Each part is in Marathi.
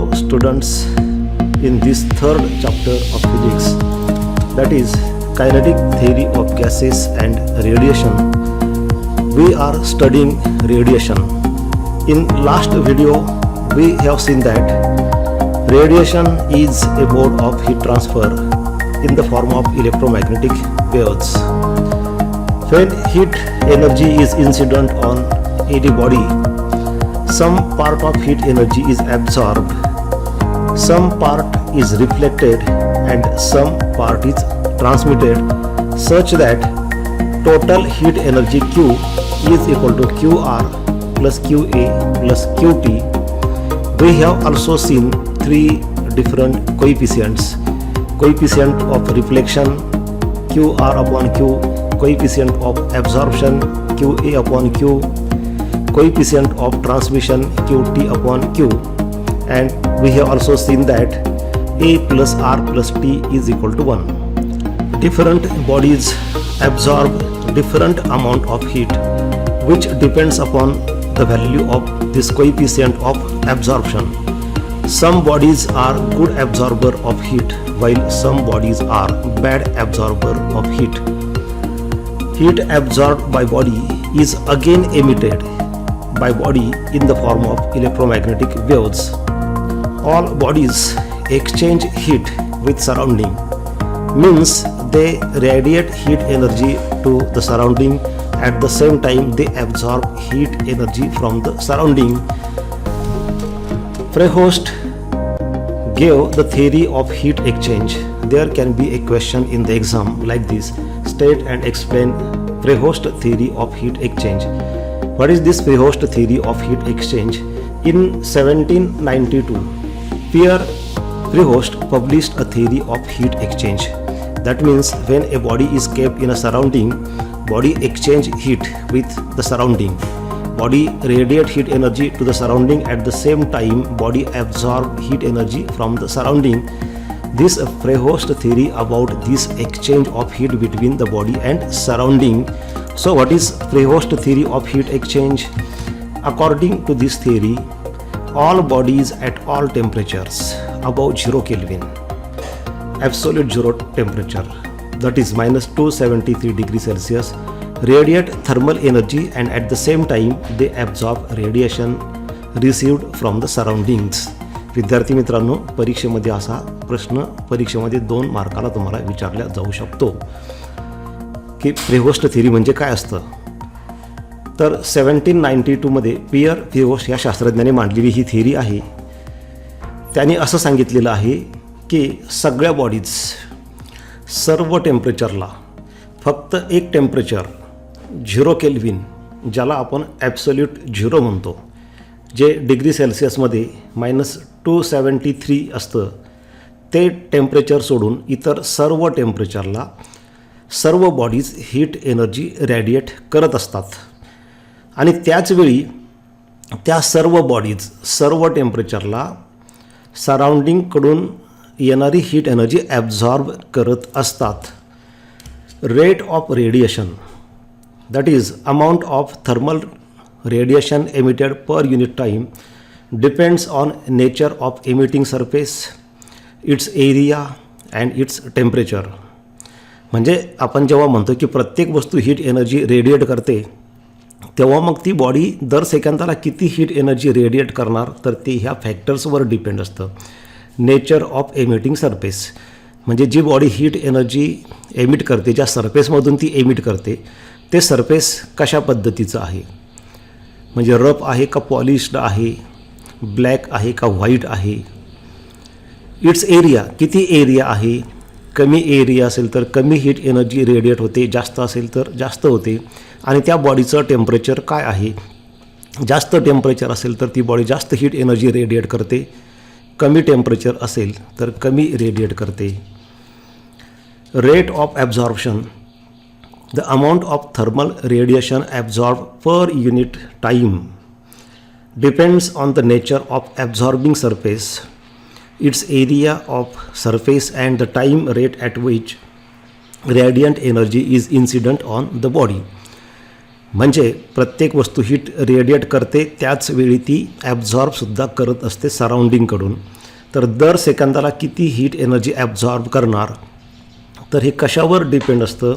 Hello students, in this third chapter of physics, that is kinetic theory of gases and radiation, we are studying radiation. In last video we have seen that radiation is a mode of heat transfer in the form of electromagnetic waves. When heat energy is incident on any body, some part of heat energy is absorbed, some part is reflected, and some part is transmitted, such that total heat energy Q is equal to QR plus QA plus QT. We have also seen three different coefficients: coefficient of reflection QR upon Q, coefficient of absorption QA upon Q, coefficient of transmission QT upon Q, and we have also seen that A plus R plus T is equal to 1. Different bodies absorb different amount of heat, which depends upon the value of this coefficient of absorption. Some bodies are good absorber of heat, while some bodies are bad absorber of heat. Heat absorbed by body is again emitted by body in the form of electromagnetic waves. All bodies exchange heat with surrounding, means they radiate heat energy to the surrounding. At the same time they absorb heat energy from the surrounding. Fréhost gave the theory of heat exchange. There can be a question in the exam like this: state and explain Fréhost theory of heat exchange. What is this Fréhost theory of heat exchange? In 1792, Pierre Fréhost published a theory of heat exchange. That means when a body is kept in a surrounding, body exchange heat with the surrounding. Body radiate heat energy to the surrounding, at the same time body absorb heat energy from the surrounding. This Fréhost theory about this exchange of heat between the body and surrounding. So what is Fréhost theory of heat exchange? According to this theory, all bodies at all temperatures above 0 Kelvin, absolute zero temperature, that is minus 273 degrees Celsius, radiate thermal energy, and at the same time they absorb radiation received from the surroundings. विद्यार्थी मित्रांनो, परीक्षेमध्ये असा प्रश्न परीक्षेमध्ये 2 मार्काला तुम्हाला विचारला जाऊ शकतो की फ्रेहोस्ट थिअरी म्हणजे काय असतं. तर 1792 मध्ये पियर फ्रेहोस्ट या शास्त्रज्ञाने मांडलेली ही थिअरी आहे. त्यांनी असं सांगितलेलं आहे की सगळ्या बॉडीज सर्व टेम्परेचरला फक्त एक टेम्परेचर 0 केल्विन, ज्याला आपण ॲब्सोल्यूट झिरो म्हणतो, जे डिग्री सेल्सिअसमध्ये -273 असतं, ते टेम्परेचर सोडून इतर सर्व टेम्परेचरला सर्व बॉडीज हीट एनर्जी रॅडिएट करत असतात. आणि त्याचवेळी त्या सर्व बॉडीज सर्व टेम्परेचरला सराउंडिंगकडून येणारी हीट एनर्जी ॲब्झॉर्ब करत असतात. Rate of radiation, that is amount of thermal radiation emitted per unit time, depends on nature of emitting surface, its area and its temperature. म्हणजे आपण जेव्हा म्हणतो की प्रत्येक वस्तू हीट एनर्जी रेडिएट करते, तेव्हा मग ती बॉडी दर सेकंदाला किती हीट एनर्जी रेडिएट करणार, तर ते ह्या फॅक्टर्सवर डिपेंड असतं. नेचर ऑफ एमिटिंग सरफेस, म्हणजे जी बॉडी हीट एनर्जी एमिट करते, ज्या सरफेसमधून ती एमिट करते, ते सरफेस कशा पद्धतीचं आहे, म्हणजे रफ आहे का पॉलिश्ड आहे, ब्लॅक आहे का व्हाईट आहे. इट्स एरिया, किती एरिया आहे, कमी एरिया असेल तर कमी हीट एनर्जी रेडिएट होते, जास्त असेल तर जास्त होते. आणि त्या बॉडीचं टेम्परेचर काय आहे, जास्त टेम्परेचर असेल तर ती बॉडी जास्त हीट एनर्जी रेडिएट करते, कमी टेम्परेचर असेल तर कमी रेडिएट करते. Rate of absorption, the amount of thermal radiation absorbed per unit time, depends on the nature of absorbing surface, its area of surface and the time rate at which radiant energy is incident on the body. म्हणजे प्रत्येक वस्तू हीट रेडिएट करते, त्याच वेळी ती ॲब्झॉर्बसुद्धा करत असते सराउंडिंगकडून. तर दर सेकंदाला किती हीट एनर्जी ॲब्झॉर्ब करणार, तर हे कशावर डिपेंड असतं,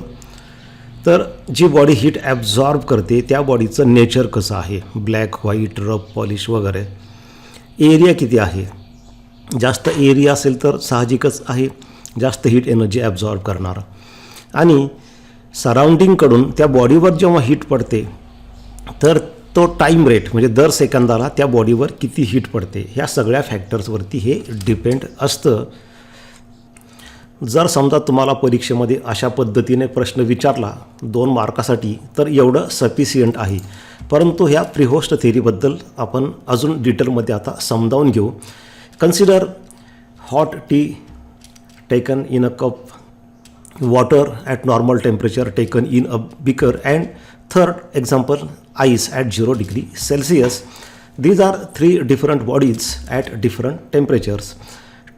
तर जी बॉडी हीट ॲब्झॉर्ब करते त्या बॉडीचं नेचर कसं आहे, ब्लॅक, व्हाईट, रफ, पॉलिश वगैरे. एरिया किती आहे, जास्त एरिया असेल तर साहजिकच आहे जास्त हीट एनर्जी ॲब्झॉर्ब करणार. आणि सराउंडिंगकडून त्या बॉडीवर जेव्हा हीट पडते तर तो टाईम रेट म्हणजे दर सेकंदाला त्या बॉडीवर किती हीट पडते, ह्या सगळ्या फॅक्टर्सवरती हे डिपेंड असतं. जर समजा तुम्हाला परीक्षेमध्ये अशा पद्धतीने प्रश्न विचारला 2 मार्कासाठी तर एवढं सफिशियंट आहे. परंतु ह्या प्रीहोस्ट थेरीबद्दल आपण अजून डिटेलमध्ये आता समजावून घेऊ. Consider hot T taken in a cup, water at normal temperature taken in a beaker, and third example, ice at 0 degree Celsius. These are 3 different bodies at different temperatures.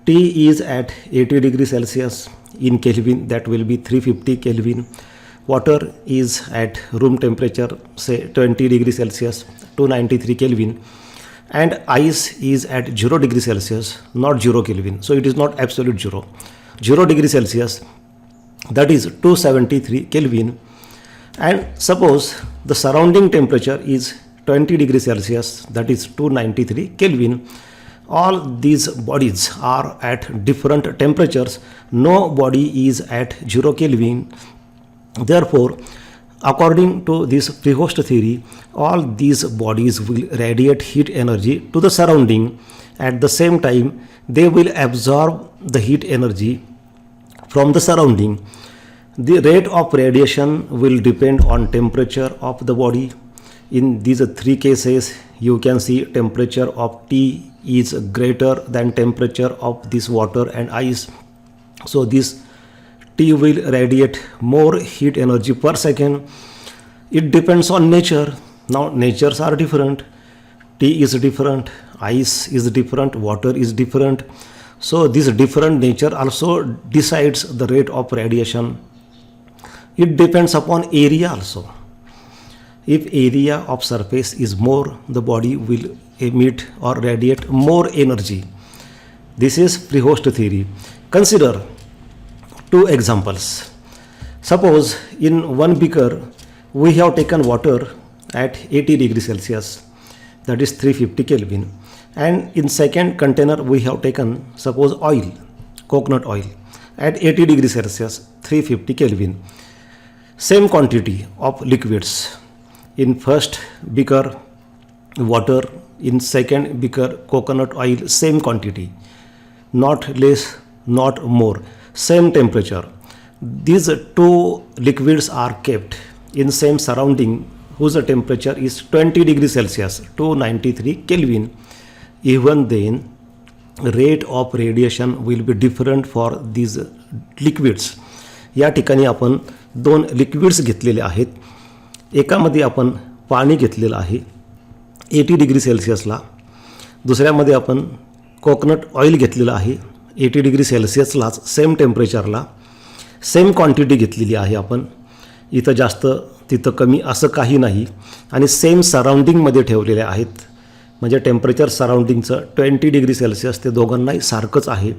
Tea is at 80 degree Celsius in Kelvin, that will be 350 Kelvin. Water is at room temperature, say 20 degree Celsius, 293 Kelvin. And ice is at 0 degree Celsius, not 0 Kelvin, so it is not absolute 0. 0 degree Celsius, that is 273 Kelvin. And suppose the surrounding temperature is 20 degrees Celsius, that is 293 Kelvin. All these bodies are at different temperatures. No body is at 0 Kelvin. Therefore, according to this Prehost theory, all these bodies will radiate heat energy to the surrounding. At the same time, they will absorb the heat energy from the surrounding. The rate of radiation will depend on temperature of the body. In these 3 cases, you can see temperature of tea is greater than temperature of this water and ice. So this tea will radiate more heat energy per second. It depends on nature. Now natures are different. Tea is different, ice is different, water is different. So this different nature also decides the rate of radiation. It depends upon area also. If area of surface is more, the body will emit or radiate more energy. This is Prehost theory. Consider 2 examples. Suppose in one beaker we have taken water at 80 degrees Celsius, that is 350 Kelvin. And in second container we have taken, suppose, oil, coconut oil at 80 degrees Celsius, 350 Kelvin. Same quantity of liquids. In first beaker water, in second beaker coconut oil, same quantity, not less not more, same temperature. These 2 liquids are kept in same surrounding whose temperature is 20 degrees Celsius, 293 Kelvin. Even then, rate of radiation will be different for these liquids. या ठिकाणी आपण 2 लिक्विड्स घेतलेले आहेत. एकामध्ये आपण पाणी घेतलेलं आहे 80 डिग्री सेल्सिअसला, दुसऱ्यामध्ये आपण कोकोनट ऑइल घेतलेलं आहे 80 डिग्री सेल्सिअसलाच, सेम टेम्परेचरला, सेम क्वांटिटी घेतलेली आहे आपण. इथं जास्त तिथं कमी असं काही नाही, आणि सेम सराउंडिंगमध्ये ठेवलेले आहेत. म्हणजे टेम्परेचर सराउंडिंगचं 20 डिग्री सेल्सिअस ते दोघांनाही सारखंच आहे.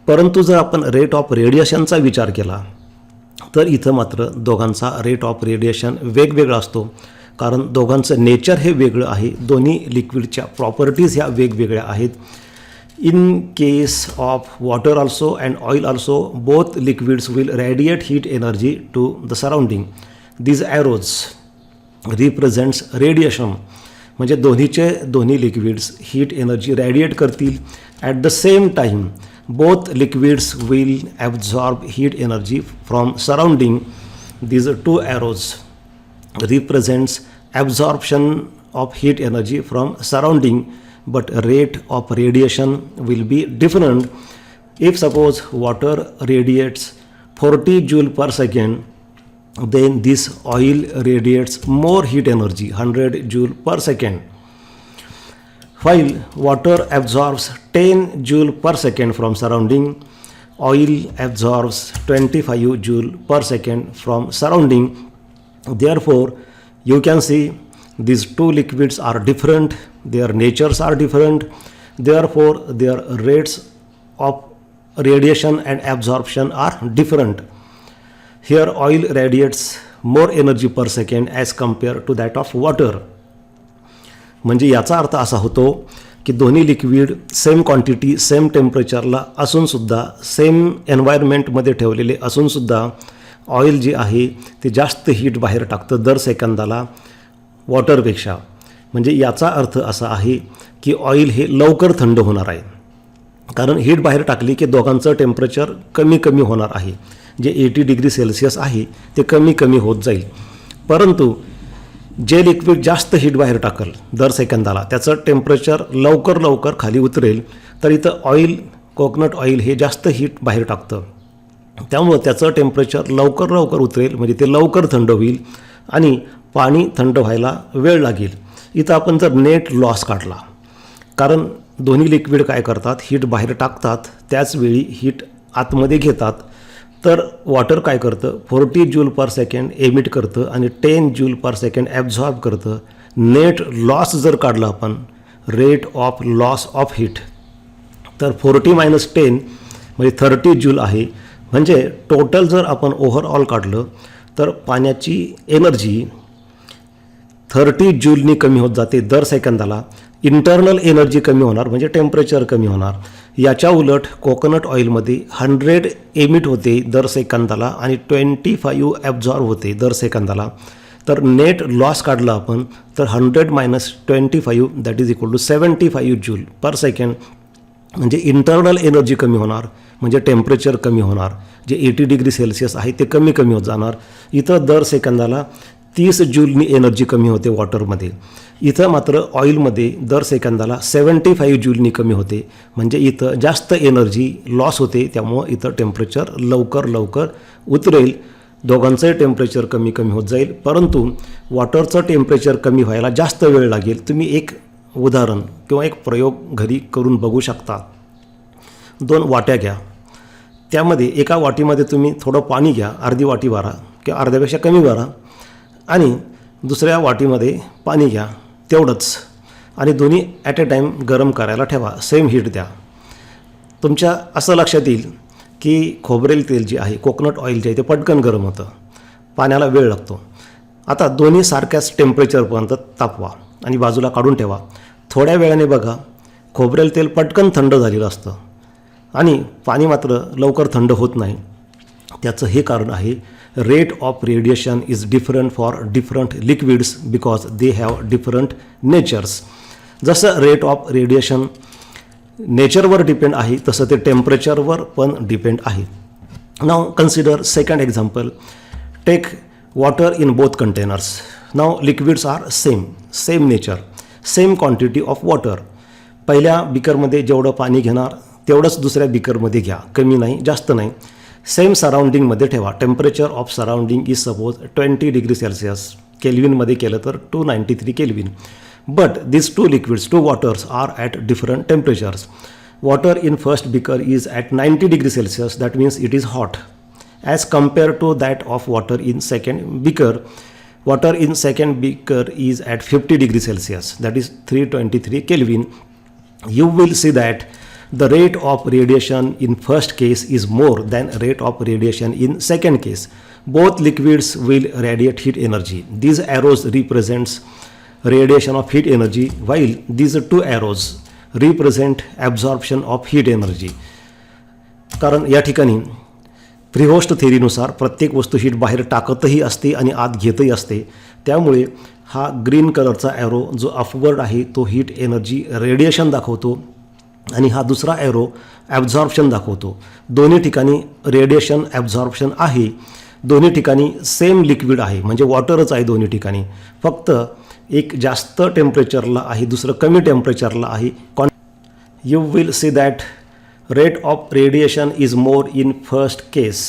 परंतु जर आपण रेट ऑफ रेडिएशनचा विचार केला तर इथं मात्र दोघांचा रेट ऑफ रेडिएशन वेगवेगळा असतो, कारण दोघांचं नेचर हे वेगळं आहे. दोन्ही लिक्विडच्या प्रॉपर्टीज ह्या वेगवेगळ्या आहेत. In case of water also and oil also, both liquids will radiate heat energy to the surrounding. These arrows represents radiation, म्हणजे दोन्ही लिक्विड्स हीट एनर्जी रेडिएट करतील. At the same time both liquids will absorb heat energy from surrounding. These 2 arrows represents absorption of heat energy from surrounding, but rate of radiation will be different. If suppose water radiates 40 joule per second, then this oil radiates more heat energy, 100 joule per second. While water absorbs 10 joule per second from surrounding, oil absorbs 25 joule per second from surrounding. Therefore, You can see these two liquids are different, their natures are different, therefore their rates of radiation and absorption are different. Here oil radiates more energy per second as compared to that of water. म्हणजे याचा अर्थ असा होतो की दोन्ही लिक्विड सेम क्वांटिटी सेम टेम्परेचरला असूनसुद्धा सेम एन्व्हायरमेंटमध्ये ठेवलेले असूनसुद्धा ऑइल जी आहे ते जास्त हीट बाहेर टाकतं दर सेकंदाला वॉटरपेक्षा. म्हणजे याचा अर्थ असा आहे की ऑइल हे लवकर थंड होणार आहे, कारण हीट बाहेर टाकली की दोघांचं टेम्परेचर कमी कमी होणार आहे. जे 80 डिग्री सेल्सिअस आहे ते कमी कमी होत जाईल. परंतु जे लिक्विड जास्त हीट बाहेर टाकल दर सेकंदाला त्याचं टेम्परेचर लवकर लवकर खाली उतरेल. तर इथं ऑइल, कोकोनट ऑइल हे जास्त हीट बाहेर टाकतं, त्यामुळं त्याचं टेम्परेचर लवकर लवकर उतरेल, म्हणजे ते लवकर थंड होईल आणि पाणी थंड व्हायला वेळ लागेल. इथं आपण जर नेट लॉस काढला, कारण दोन्ही लिक्विड काय करतात, हीट बाहेर टाकतात त्याचवेळी हीट आतमध्ये घेतात, तर वॉटर काय करतं 40 जूल पर सेकंड एमिट करतं आणि 10 जूल पर सेकंड ॲब्झॉर्ब करतं. नेट लॉस जर काढला आपण, rate of loss of heat, तर 40 - 10 म्हणजे 30 जूल आहे. म्हणजे टोटल जर आपण ओव्हरऑल काढलं तर पाण्याची एनर्जी 30 जूलनी कमी होत जाते दर सेकंदाला. इंटरनल एनर्जी कमी होणार म्हणजे टेम्परेचर कमी होणार. याच्या उलट कोकोनट ऑइलमध्ये 100 एमिट होते दर सेकंदाला आणि 25 ॲब्झॉर्ब होते दर सेकंदाला. तर नेट लॉस काढला आपण तर 100 - 25 that is equal to 75 joule per second. म्हणजे इंटरनल एनर्जी कमी होणार म्हणजे टेम्परेचर कमी होणार. जे 80 डिग्री सेल्सिअस आहे ते कमी कमी होत जाणार. इथं दर सेकंदाला 30 जूलनी एनर्जी कमी होते वॉटरमध्ये. इथं मात्र ऑइलमध्ये दर सेकंदाला 75 जूलनी कमी होते. म्हणजे इथं जास्त एनर्जी लॉस होते, त्यामुळं इथं टेम्परेचर लवकर लवकर उतरेल. दोघांचंही टेम्परेचर कमी कमी होत जाईल, परंतु वॉटरचं टेम्परेचर कमी व्हायला जास्त वेळ लागेल. तुम्ही एक उदाहरण किंवा एक प्रयोग घरी करून बघू शकता. 2 वाट्या घ्या, त्यामध्ये एका वाटीमध्ये तुम्ही थोडं पाणी घ्या, अर्धी वाटी भरा किंवा अर्ध्यापेक्षा कमी भरा, आणि दुसऱ्या वाटीमध्ये पाणी घ्या तेवढंच, आणि दोन्ही ॲट अ टाईम गरम करायला ठेवा, सेम हीट द्या. तुमच्या असं लक्षात येईल की खोबरेल तेल जे आहे, कोकोनट ऑइल जे आहे ते पटकन गरम होतं, पाण्याला वेळ लागतो. आता दोन्ही सारख्याच टेम्परेचरपर्यंत तापवा आणि बाजूला काढून ठेवा. थोड्या वेळाने बघा खोबरेल तेल पटकन थंड झालेलं असतं आणि पाणी मात्र लवकर थंड होत नाही. त्याचं हे कारण आहे, rate of radiation is different for different liquids because they have different natures. जसं रेट ऑफ रेडिएशन नेचरवर डिपेंड आहे तसं ते टेम्परेचरवर पण डिपेंड आहे. Now consider second example. Take water in both containers. Now liquids are same nature, same quantity of water. पहिल्या बिकरमध्ये जेवढं पाणी घेणार तेवढंच दुसऱ्या बिकरमध्ये घ्या, कमी नाही जास्त नाही. सेम सराउंडिंगमध्ये ठेवा. Temperature of surrounding is suppose 20 degree Celsius, केल्विनमध्ये केलं तर 293 kelvin. But these two liquids, two waters are at different temperatures. Water in first beaker is at 90 degree Celsius, that means it is hot, as compared to that of water in second beaker. Water in second beaker is at 50 degree Celsius, that is 323 Kelvin. You will see that the rate of radiation in first case is more than rate of radiation in second case. Both liquids will radiate heat energy. These arrows represents radiation of heat energy, while these two arrows represent absorption of heat energy. कारण या ठिकाणी प्रिहोस्ट थेरीनुसार प्रत्येक वस्तू हीट बाहेर टाकतही असते आणि आत घेतही असते. त्यामुळे हा ग्रीन कलरचा ॲरो जो अपवर्ड आहे तो हीट एनर्जी रेडिएशन दाखवतो आणि हा दुसरा ॲरो ॲब्झॉर्प्शन दाखवतो. दोन्ही ठिकाणी रेडिएशन ॲब्झॉर्प्शन आहे. दोन्ही ठिकाणी सेम लिक्विड आहे, म्हणजे वॉटरच आहे दोन्ही ठिकाणी. फक्त एक जास्त टेम्परेचरला आहे, दुसरं कमी टेम्परेचरला आहे. You will see that rate of radiation is more in first case.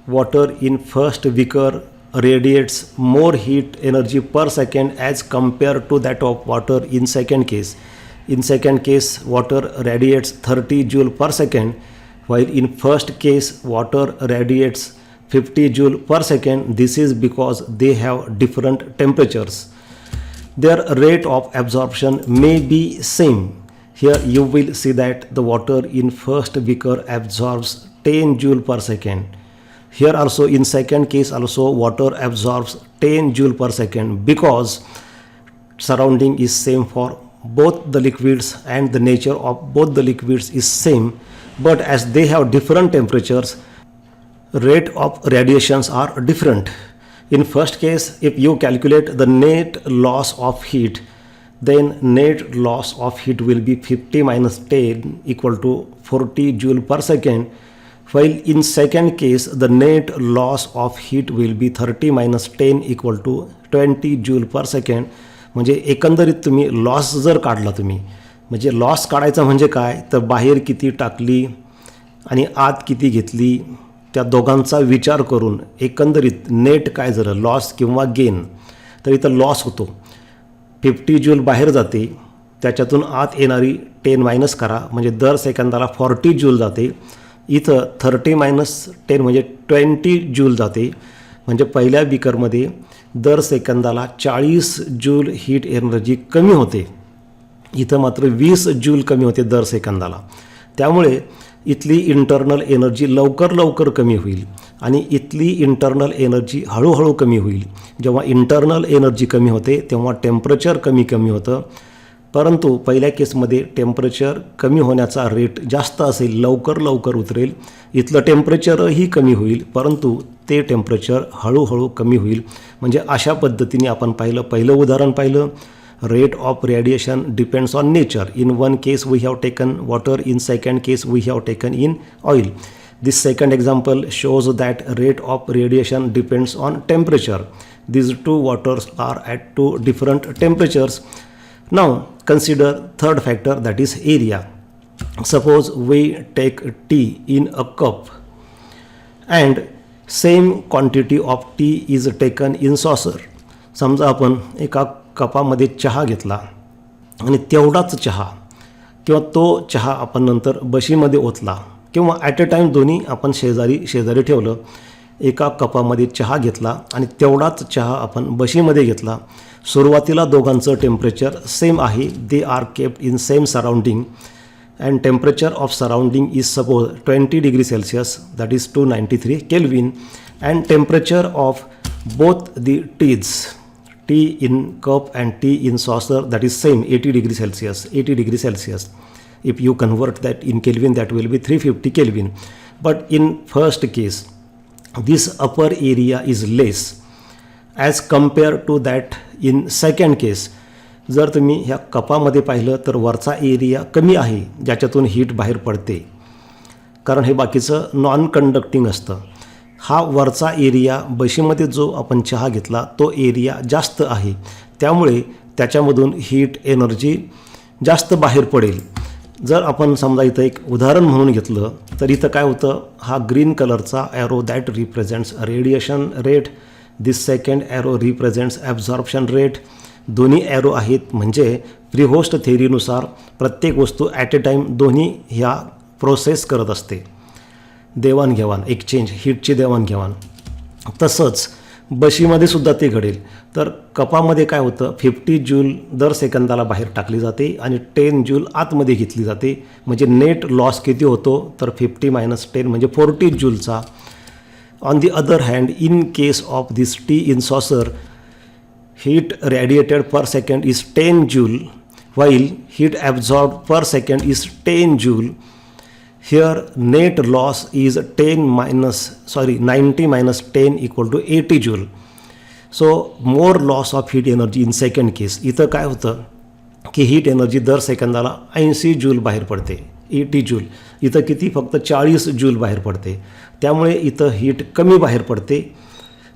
Water in first beaker radiates more heat energy per second as compared to that of water in second case. In second case, water radiates 30 joule per second, while in first case, water radiates 50 joule per second. This is because they have different temperatures. Their rate of absorption may be same. Here you will see that the water in first beaker absorbs 10 joule per second. Here also in second case also water absorbs 10 joule per second because surrounding is same for both the liquids and the nature of both the liquids is same, but as they have different temperatures, rate of radiations are different. In first case, if you calculate the net loss of heat, then net loss of heat will be 50 minus 10 equal to 40 joule per second, while in second case the net loss of heat will be 30 minus 10 equal to 20 joule per second. म्हणजे एकंदरीत तुम्ही लॉस जर काढला तुम्ही, म्हणजे लॉस काढायचा म्हणजे काय, तर बाहेर किती टाकली आणि आत किती घेतली त्या दोघांचा विचार करून एकंदरीत नेट काय झालं, लॉस किंवा गेन. तर इथं लॉस होतो, 50 जूल बाहेर जाते, त्याच्यातून आत येणारी 10 मायनस करा म्हणजे दर सेकंदाला 40 जूल जाते. इथं 30 मायनस 10 म्हणजे 20 जूल जाते. म्हणजे पहिल्या बीकरमध्ये दर सेकंदाला 40 जूल हीट एनर्जी कमी होते, इथं मात्र 20 जूल कमी होते दर सेकंदाला. त्यामुळे इथली इंटरनल एनर्जी लवकर कमी होईल आणि इथली इंटरनल एनर्जी हळूहळू कमी होईल. जेव्हा इंटरनल एनर्जी कमी होते तेव्हा टेम्परेचर कमी होतं, परंतु पहिल्या केसमध्ये टेम्परेचर कमी होण्याचा रेट जास्त असेल, लवकर उतरेल. इथलं टेम्परेचरही कमी होईल परंतु ते टेम्परेचर हळूहळू कमी होईल. म्हणजे अशा पद्धतीने आपण पहिलं उदाहरण पाहिलं. Rate of radiation depends on nature. In one case we have taken water, in second case we have taken in oil. This second example shows that rate of radiation depends on temperature. These two waters are at two different temperatures. Now consider third factor, that is area. Suppose we take tea in a cup and same quantity of tea is taken in saucer. समजा आपण एका कपामध्ये चहा घेतला आणि तेवढाच चहा किंवा तो चहा आपण नंतर बशीमध्ये ओतला किंवा ॲट अ टाईम दोन्ही आपण शेजारी ठेवलं. एका कपामध्ये चहा घेतला आणि तेवढाच चहा आपण बशीमध्ये घेतला. सुरुवातीला दोघांचं टेम्परेचर सेम आहे, they are kept in same surrounding and temperature of surrounding is suppose 20 degree Celsius, that is 293 kelvin, and temperature of both the tea in cup and tea in saucer, that is same 80 degree Celsius. If you convert that in Kelvin, that will be 350 Kelvin. But in first case this upper area is less as compared to that in second case. जर तुम्ही ह्या कपामध्ये पाहिलं तर वरचा एरिया कमी आहे ज्याच्यातून हीट बाहेर पडते, कारण हे बाकीचं नॉन कंडक्टिंग असतं. हा वरचा एरिया बशीमध्ये जो आपण चहा घेतला तो एरिया जास्त आहे, त्यामुळे त्याच्यामधून हीट एनर्जी जास्त बाहेर पडेल. जर आपण समजा इथं एक उदाहरण म्हणून घेतलं तर इथं काय होतं, हा ग्रीन कलरचा arrow that represents radiation rate, this second arrow represents absorption rate. दोन्ही ॲरो आहेत म्हणजे प्रीहोस्ट थेअरीनुसार प्रत्येक वस्तू ॲट अ टाईम दोन्ही ह्या प्रोसेस करत असते, देवाणघेवाण, एक्सचेंज, हीटची देवाणघेवाण. तसंच बशीमध्ये सुद्धा ते घडेल. तर कपामध्ये काय होतं, 50 जूल दर सेकंदाला बाहेर टाकली जाते आणि 10 जूल आतमध्ये घेतली जाते. म्हणजे नेट लॉस किती होतो तर 50 मायनस 10 म्हणजे 40 जूलचा. On the other hand, in case of this tea in saucer, heat radiated per second is 10 joule while heat absorbed per second is 10 joule. Here net loss is 90 minus 10 equal to 80 joule. So more loss of heat energy in second case. इथं काय होतं की हीट एनर्जी दर सेकंदाला 80 जूल बाहेर पडते, 80 जूल. इथं किती, फक्त 40 जूल बाहेर पडते. त्यामुळे इथं हीट कमी बाहेर पडते,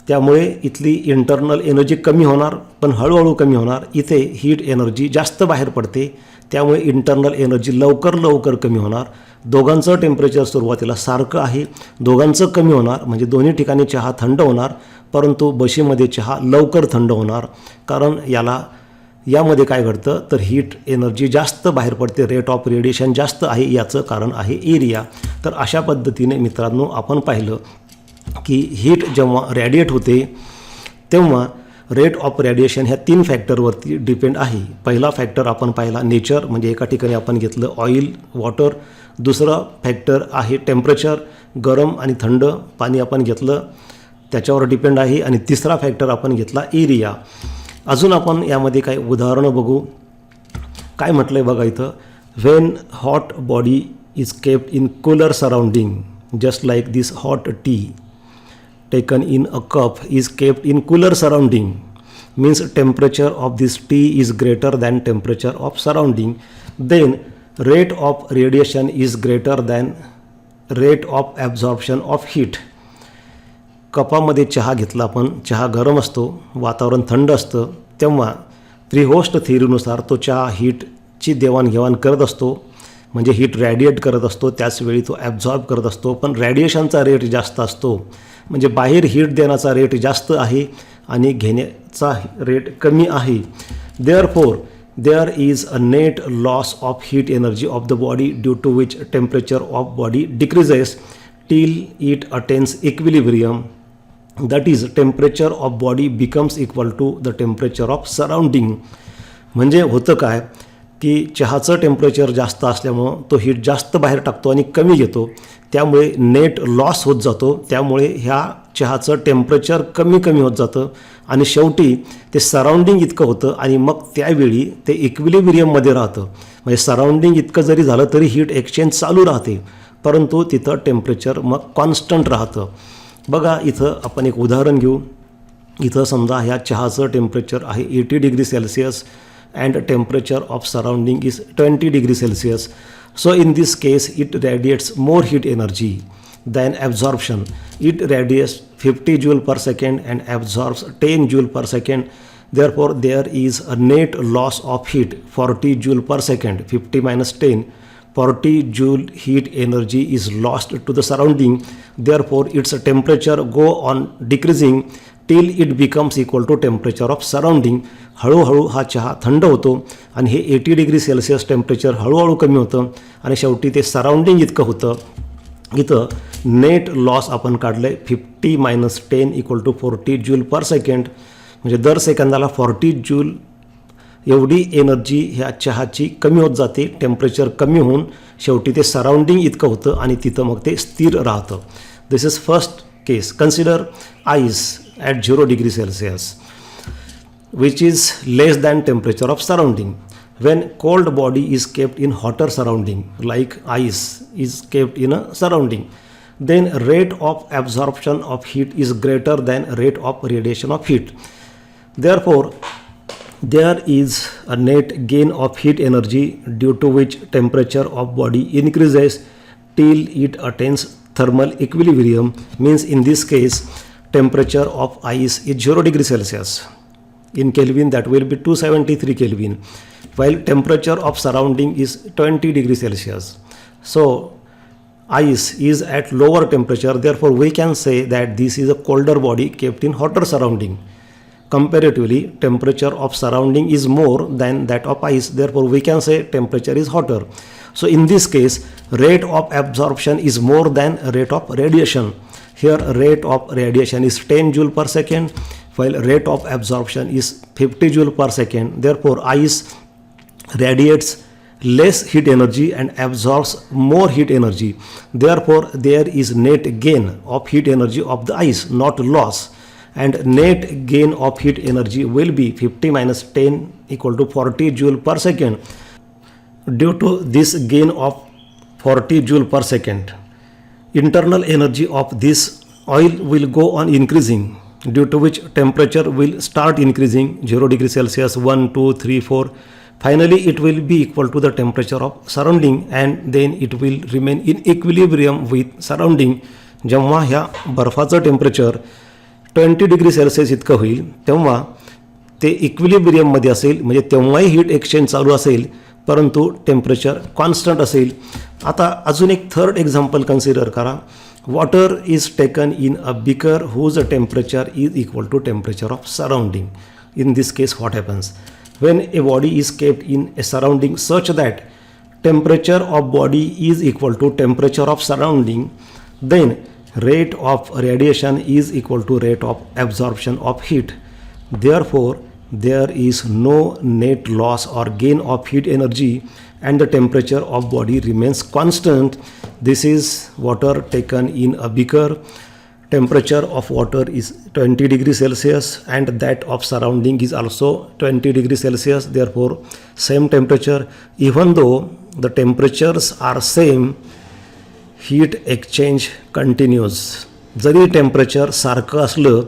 त्यामुळे इथली इंटरनल एनर्जी कमी होणार, पण हळूहळू कमी होणार. इथे हीट एनर्जी जास्त बाहेर पडते, त्यामुळे इंटरनल एनर्जी लवकर कमी होणार. दोघांचं टेम्परेचर सुरुवातीला सारखं आहे, दोघांचं कमी होणार म्हणजे दोन्ही ठिकाणी चहा थंड होणार, परंतु बशीमध्ये चहा लवकर थंड होणार. कारण यामध्ये काय घडतं तर हीट एनर्जी जास्त बाहेर पडते, रेट ऑफ रेडिएशन जास्त आहे, याचं कारण आहे एरिया. तर अशा पद्धतीने मित्रांनो आपण पाहिलं की हीट जेव्हा रॅडिएट होते तेव्हा रेट ऑफ रॅडिएशन ह्या 3 फॅक्टरवरती डिपेंड आहे. पहिला फॅक्टर आपण पाहिला नेचर, म्हणजे एका ठिकाणी आपण घेतलं ऑइल, वॉटर. दुसरा फॅक्टर आहे टेम्परेचर, गरम आणि थंड पाणी आपण घेतलं त्याच्यावर डिपेंड आहे. आणि तिसरा फॅक्टर आपण घेतला एरिया. अजून आपण यामध्ये काही उदाहरणं बघू. काय म्हटलं आहे बघा इथं, when hot body is kept in cooler surrounding just like this hot T taken in a cup is kept in cooler surrounding, means temperature of this tea is greater than temperature of surrounding, then rate of radiation is greater than rate of absorption of heat. कपामध्ये चहा घेतला आपण, चहा गरम असतो, वातावरण थंड असतं, तेव्हा त्रिहोस्ट थिअरीनुसार तो चहा हीटची देवाणघेवाण करत असतो, म्हणजे हीट रॅडिएट करत असतो, त्याचवेळी तो ॲब्झॉर्ब करत असतो. पण रॅडिएशनचा रेट जास्त असतो, म्हणजे बाहेर हीट देण्याचा रेट जास्त आहे आणि घेण्याचा रेट कमी आहे. Therefore there is a net loss of heat energy of the body due to which temperature of body decreases till it attains equilibrium. That is temperature of body becomes equal to the temperature of surrounding. म्हणजे होतं काय की चहाचं टेम्परेचर जास्त असल्यामुळं तो हीट जास्त बाहेर टाकतो आणि कमी घेतो, त्यामुळे नेट लॉस होत जातो. त्यामुळे ह्या चहाचं टेम्परेचर कमी कमी होत जातं आणि शेवटी ते सराउंडिंग इतकं होतं आणि मग त्यावेळी ते इक्विलिब्रियममध्ये राहतं. म्हणजे सराउंडिंग इतकं जरी झालं तरी हीट एक्सचेंज चालू राहते, परंतु तिथं टेम्परेचर मग कॉन्स्टंट राहतं. बघा इथं आपण एक उदाहरण घेऊ. इथं समजा ह्या चहाचं टेम्परेचर आहे 80 degree Celsius and temperature of surrounding is 20 degree Celsius. So in this case it radiates more heat energy than absorption. It radiates 50 joule per second and absorbs 10 joule per second. Therefore there is a net loss of heat 40 joule per second. 50 minus 10, 40 joule heat energy is lost to the surrounding. Therefore its temperature go on decreasing till it becomes equal to temperature of surrounding. हळूहळू हा चहा थंड होतो आणि हे 80 डिग्री सेल्सिअस टेम्परेचर हळूहळू कमी होतं आणि शेवटी ते सराउंडिंग इतकं होतं. इथं नेट लॉस आपण काढलं आहे 50 minus 10 equal to 40 joule per second, म्हणजे दर सेकंदाला 40 जूल एवढी एनर्जी ह्या चहाची कमी होत जाते. टेम्परेचर कमी होऊन शेवटी ते सराउंडिंग इतकं होतं आणि तिथं मग ते स्थिर राहतं. This is first case. Consider ice at 0 degree Celsius, which is less than temperature of surrounding. When cold body is kept in hotter surrounding, like ice is kept in a surrounding, then rate of absorption of heat is greater than rate of radiation of heat. Therefore, there is a net gain of heat energy due to which temperature of body increases till it attains thermal equilibrium, means in this case temperature of ice is 0 degree Celsius. In Kelvin that will be 273 Kelvin, while temperature of surrounding is 20 degree Celsius. So ice is at lower temperature, therefore we can say that this is a colder body kept in hotter surrounding. Comparatively temperature of surrounding is more than that of ice, therefore we can say temperature is hotter. So in this case rate of absorption is more than rate of radiation. Here rate of radiation is 10 joule per second while rate of absorption is 50 joule per second. Therefore ice radiates less heat energy and absorbs more heat energy. Therefore there is net gain of heat energy of the ice, not loss. And net gain of heat energy will be 50 minus 10 equal to 40 joule per second. Due to this gain of 40 joule per second, internal energy of this oil will go on increasing, due to which temperature will start increasing 0 degree Celsius, 1, 2, 3, 4. Finally it will be equal to the temperature of surrounding and then it will remain in equilibrium with surrounding. जेव्हा ह्या बर्फाचं टेम्परेचर 20 डिग्री सेल्सिअस इतकं होईल तेव्हा ते इक्विलिब्रियममध्ये असेल, म्हणजे तेव्हाही हीट एक्सचेंज चालू असेल परंतु टेम्परेचर कॉन्स्टंट असेल. आता अजून एक थर्ड एक्झाम्पल कन्सिडर करा. Water is taken in a beaker whose temperature is equal to temperature of surrounding. In this case what happens when a body is kept in a surrounding such that temperature of body is equal to temperature of surrounding, then rate of radiation is equal to rate of absorption of heat. Therefore, there is no net loss or gain of heat energy and the temperature of body remains constant. This is water taken in a beaker. Temperature of water is 20 degrees Celsius and that of surrounding is also 20 degrees Celsius. Therefore, same temperature. Even though the temperatures are same, heat exchange continues. जरी टेम्परेचर सारखं असलं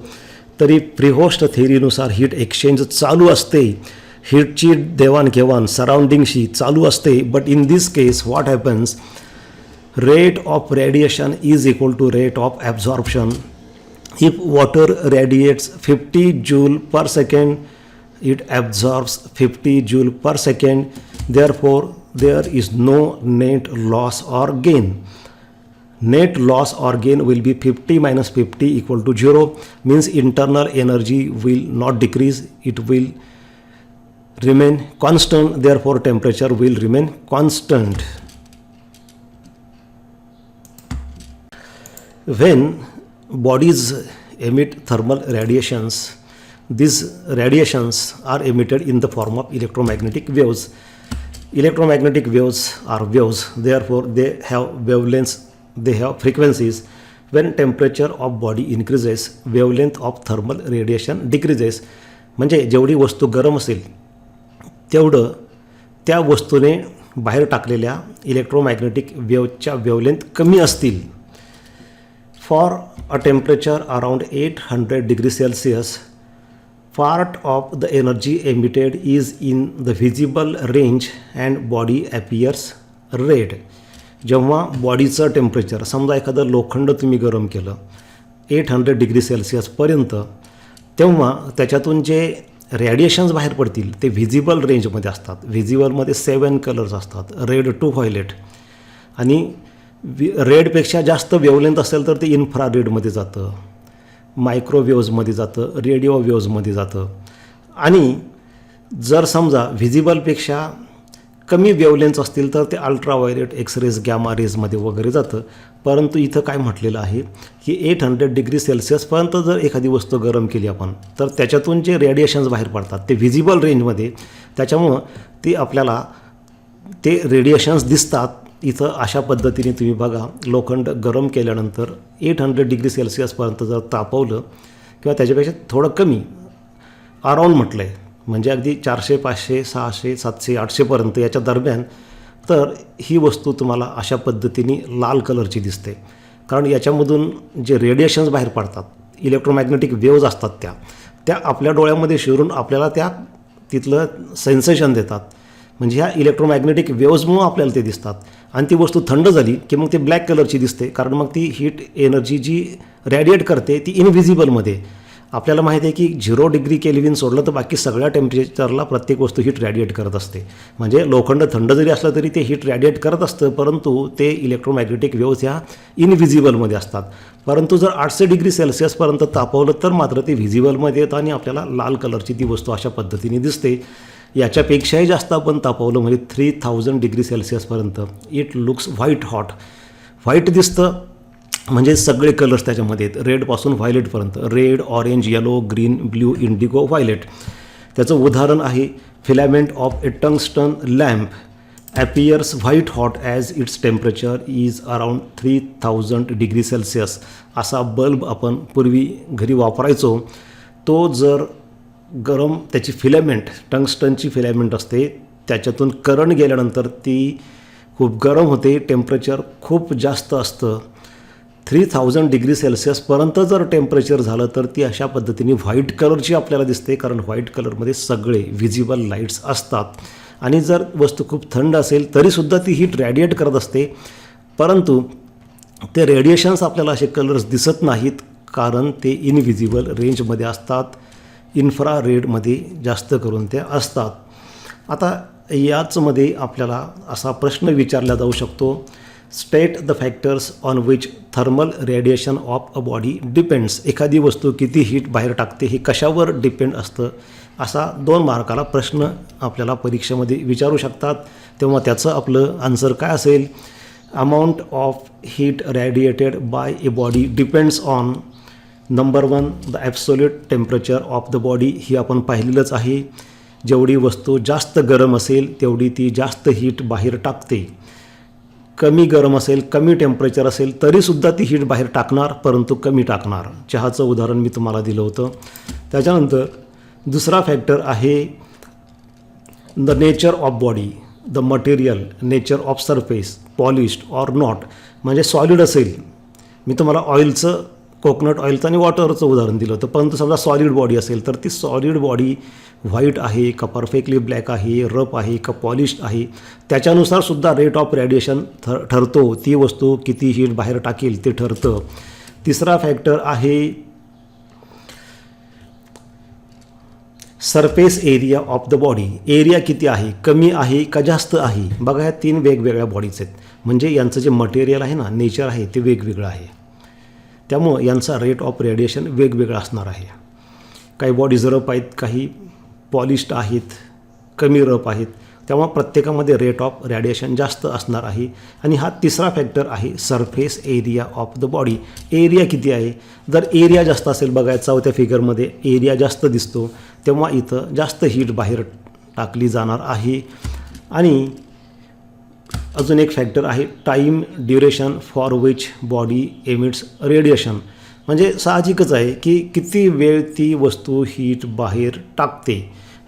तरी प्रीहोस्ट थेरीनुसार हीट एक्सचेंज चालू असते, हीटची देवाणघेवाण सराउंडिंगशी चालू असते. But in this case what happens, rate of radiation is equal to rate of absorption. If water radiates 50 joule per second, it absorbs 50 joule per second. Therefore, there is no net loss or gain. Net loss or gain will be 50 minus 50 equal to 0, means internal energy will not decrease, it will remain constant. Therefore, temperature will remain constant. When bodies emit thermal radiations, these radiations are emitted in the form of electromagnetic waves. Electromagnetic waves are waves, therefore they have wavelengths, they have frequencies. When temperature of body increases, wavelength of thermal radiation decreases. म्हणजे जेवढी वस्तू गरम असेल तेवढं त्या वस्तूने बाहेर टाकलेल्या इलेक्ट्रोमॅग्नेटिक वेव्हच्या वेवलेंथ कमी असतील. For a temperature around 800 degrees Celsius, part of the energy emitted is in the visible range and body appears red. जेव्हा बॉडीचं टेम्परेचर, समजा एखादं लोखंड तुम्ही गरम केलं 800 डिग्री सेल्सिअसपर्यंत, तेव्हा त्याच्यातून जे रेडिएशन्स बाहेर पडतील ते व्हिजिबल रेंजमध्ये असतात. व्हिजिबलमध्ये 7 कलर्स असतात, रेड टू व्हायलेट. आणि रेडपेक्षा जास्त वेवलेंथ असेल तर ते इन्फ्रारेडमध्ये जातं, मायक्रोवेव्हजमध्ये जातं, रेडिओ वेव्हजमध्ये जातं. आणि जर समजा व्हिजिबलपेक्षा कमी वेवलेंथ असतील तर ते अल्ट्राव्हायलेट, एक्सरेज, गॅमा रेजमध्ये वगैरे जातं. परंतु इथं काय म्हटलेलं आहे की 800 डिग्री सेल्सिअसपर्यंत जर एखादी वस्तू गरम केली आपण तर त्याच्यातून जे रेडिएशन्स बाहेर पडतात ते व्हिजिबल रेंजमध्ये, त्याच्यामुळं ते आपल्याला ते रेडिएशन्स दिसतात. इथं अशा पद्धतीने तुम्ही बघा, लोखंड गरम केल्यानंतर 800 डिग्री सेल्सिअसपर्यंत जर तापवलं किंवा त्याच्यापेक्षा थोडं कमी अराऊंड म्हटलं आहे, म्हणजे अगदी 400, 500, 600, 700, 800पर्यंत याच्या दरम्यान, तर ही वस्तू तुम्हाला अशा पद्धतीने लाल कलरची दिसते. कारण याच्यामधून जे रेडिएशन्स बाहेर पडतात, इलेक्ट्रोमॅग्नेटिक वेव्ज असतात त्या आपल्या डोळ्यामध्ये शिरून आपल्याला त्या तिथलं सेन्सेशन देतात. म्हणजे ह्या इलेक्ट्रोमॅग्नेटिक वेव्जमुळं आपल्याला ते दिसतात. आणि ती वस्तू थंड झाली की मग ते ब्लॅक कलरची दिसते, कारण मग ती हीट एनर्जी जी रॅडिएट करते ती इनव्हिजिबलमध्ये. आपल्याला माहिती आहे की 0 डिग्री केल्विन सोडलं तर बाकी सगळ्या टेम्परेचरला प्रत्येक वस्तू हीट रॅडिएट करत असते. म्हणजे लोखंड थंड जरी असलं तरी ते हीट रॅडिएट करत असतं, परंतु ते इलेक्ट्रोमॅग्नेटिक वेव्ज ह्या इनव्हिजिबलमध्ये असतात. परंतु जर 800 डिग्री सेल्सिअसपर्यंत तापवलं तर मात्र ते व्हिजिबलमध्ये येतं आणि आपल्याला लाल कलरची ती वस्तू अशा पद्धतीने दिसते. याच्यापेक्षाही जास्त आपण तापवलं म्हणजे 3000 डिग्री सेल्सिअसपर्यंत, it looks white hot. White दिसतं म्हणजे सगळे कलर्स त्याच्यामध्ये आहेत, रेडपासून व्हायलेटपर्यंत, red, orange, yellow, green, blue, indigo, violet. त्याचं उदाहरण आहे filament of a tungsten lamp appears white hot as its temperature is around 3000 degree Celsius. असा बल्ब आपण पूर्वी घरी वापरायचो. तो जर गरम, त्याची फिलामेंट, टंगस्टनची फिलामेंट असते, त्याच्यातून करंट गेल्यानंतर ती खूप गरम होते, टेम्परेचर खूप जास्त असतं. 3000 डिग्री सेल्सिअसपर्यंत जर टेम्परेचर झालं तर ती अशा पद्धतीने व्हाईट कलरची आपल्याला दिसते, कारण व्हाईट कलरमध्ये सगळे व्हिजिबल लाईट्स असतात. आणि जर वस्तू खूप थंड असेल तरीसुद्धा ती हीट रॅडिएट करत असते, परंतु ते रेडिएशन्स आपल्याला असे कलर्स दिसत नाहीत, कारण ते इनव्हिजिबल रेंजमध्ये असतात, इन्फ्रारेडमध्ये जास्त करून ते असतात. आता याचमध्ये आपल्याला असा प्रश्न विचारला जाऊ शकतो, state the factors on which thermal radiation of a body depends. एखादी वस्तू किती हीट बाहेर टाकते हे कशावर डिपेंड असतं, असा 2 मार्काला प्रश्न आपल्याला परीक्षेमध्ये विचारू शकतात. तेव्हा त्याचं आपलं आन्सर काय असेल, amount of heat radiated by a body depends on number 1 the absolute temperature of the body. ही आपण पाहिलेलंच आहे. जेवढी वस्तू जास्त गरम असेल तेवढी ती जास्त हीट बाहेर टाकते. कमी गरम असेल, कमी टेम्परेचर असेल तरीसुद्धा ती हीट बाहेर टाकणार, परंतु कमी टाकणार. चहाचं उदाहरण मी तुम्हाला दिलं होतं. त्याच्यानंतर दुसरा फॅक्टर आहे the nature of body, the material, nature of surface, polished or not. म्हणजे सॉलिड असेल, मी तुम्हाला ऑइलचं, कोकोनट ऑइलचं आणि वॉटरचं उदाहरण दिलं होतं, परंतु समजा सॉलिड बॉडी असेल तर ती सॉलिड बॉडी व्हाईट आहे का परफेक्टली ब्लॅक आहे, रफ आहे का पॉलिश्ड आहे, त्याच्यानुसार सुद्धा रेट ऑफ रेडिएशन ठरतो. ती वस्तू किती हीट बाहेर टाकेल ते ठरतं. तिसरा फॅक्टर आहे surface area of the body. Area किती आहे, कमी आहे का जास्त आहे. बघा ह्या 3 वेगवेगळ्या बॉडीज आहेत, म्हणजे यांचं जे मटेरियल आहे ना, नेचर आहे ते वेगवेगळं आहे. त्यामुळं यांचा रेट ऑफ रेडिएशन वेगवेगळा असणार आहे. काही बॉडीज रफ आहेत, काही पॉलिश्ड आहेत, कमी रफ आहेत. त्यामुळं प्रत्येकामध्ये रेट ऑफ रेडिएशन जास्त असणार आहे. आणि हा तिसरा फॅक्टर आहे surface area of the body. Area किती आहे. जर एरिया जास्त असेल, बघा चौथ्या फिगरमध्ये एरिया जास्त दिसतो, तेव्हा इथं जास्त हीट बाहेर टाकली जाणार आहे. आणि अजून एक फॅक्टर आहे time duration for which body emits radiation. म्हणजे साहजिकच आहे की किती वेळ ती वस्तू हीट बाहेर टाकते.